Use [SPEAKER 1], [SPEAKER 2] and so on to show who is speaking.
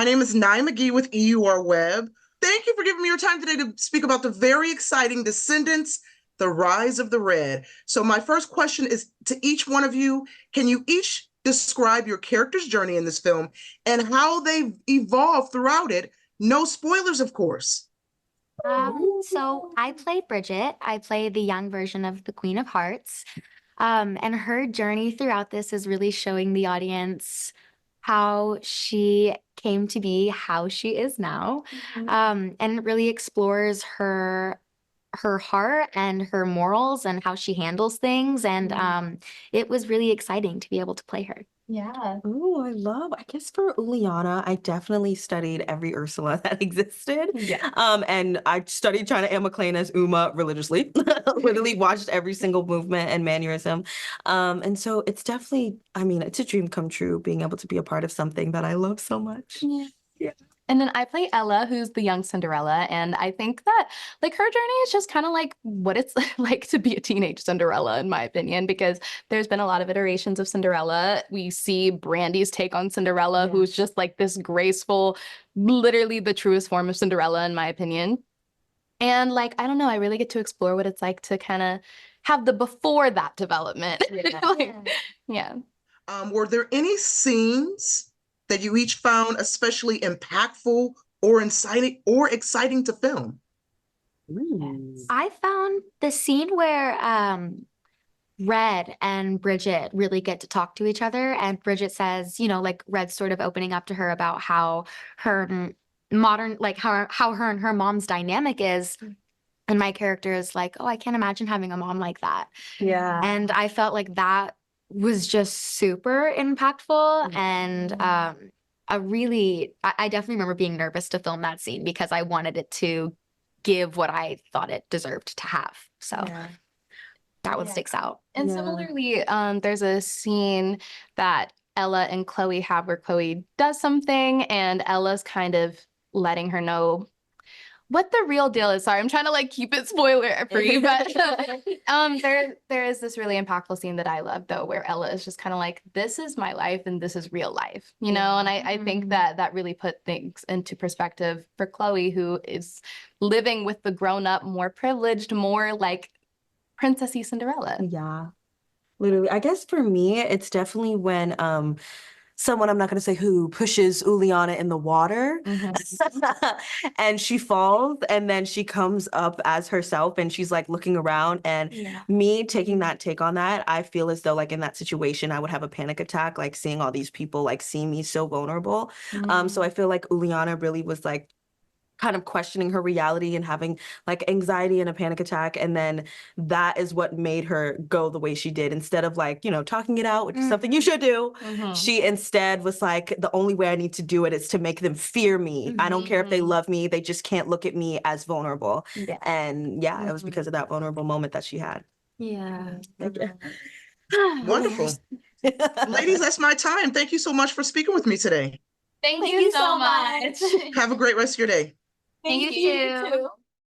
[SPEAKER 1] My name is Nye McGee with EUR Web. Thank you for giving me your time today to speak about the very exciting Descendants, The Rise of the Red. So my first question is to each one of you. Can you each describe your character's journey in this film and how they've evolved throughout it? No spoilers, of course.
[SPEAKER 2] So I play Bridget. I play the young version of the Queen of Hearts. And her journey throughout this is really showing the audience how she came to be how she is now. And it really explores her heart and her morals and how she handles things. And it was really exciting to be able to play her.
[SPEAKER 3] Yeah.
[SPEAKER 4] Oh, I guess for Uliana, I definitely studied every Ursula that existed.
[SPEAKER 3] Yeah.
[SPEAKER 4] And I studied trying to McLean as Uma religiously, literally watched every single movement and mannerism. And so it's definitely, it's a dream come true being able to be a part of something that I love so much.
[SPEAKER 3] Yeah. And then I play Ella, who's the young Cinderella. And I think that like her journey is just kind of like what it's like to be a teenage Cinderella, in my opinion, because there's been a lot of iterations of Cinderella. We see Brandy's take on Cinderella, who's just like this graceful, literally the truest form of Cinderella, in my opinion. And like, I don't know, I really get to explore what it's like to kind of have the before that development. Yeah.
[SPEAKER 1] Were there any scenes that you each found especially impactful or exciting to film?
[SPEAKER 2] I found the scene where Red and Bridget really get to talk to each other, and Bridget says, like Red's sort of opening up to her about how her modern, like how her and her mom's dynamic is. And my character is like, oh, I can't imagine having a mom like that.
[SPEAKER 4] Yeah.
[SPEAKER 2] And I felt like that was just super impactful. And I definitely remember being nervous to film that scene because I wanted it to give what I thought it deserved to have. So that one sticks out.
[SPEAKER 3] And similarly, there's a scene that Ella and Chloe have where Chloe does something and Ella's kind of letting her know what the real deal is. Sorry, I'm trying to like keep it spoiler free, but there is this really impactful scene that I love though, where Ella is just kind of like, this is my life and this is real life, and I think that really put things into perspective for Chloe, who is living with the grown-up, more privileged, more like princessy Cinderella.
[SPEAKER 4] Yeah, literally. I guess for me, it's definitely when someone, I'm not going to say who, pushes Uliana in the water and she falls and then she comes up as herself and she's like looking around, and me taking that take on that, I feel as though like in that situation I would have a panic attack, like seeing all these people like see me so vulnerable. So I feel like Uliana really was like kind of questioning her reality and having like anxiety and a panic attack, and then that is what made her go the way she did. Instead of like talking it out, which is something you should do, she instead was like, the only way I need to do it is to make them fear me. I don't care if they love me, they just can't look at me as vulnerable. And it was because of that vulnerable moment that she had.
[SPEAKER 1] Wonderful. Ladies, that's my time. Thank you so much for speaking with me today.
[SPEAKER 3] Thank you so much.
[SPEAKER 1] Have a great rest of your day.
[SPEAKER 3] Thank you too.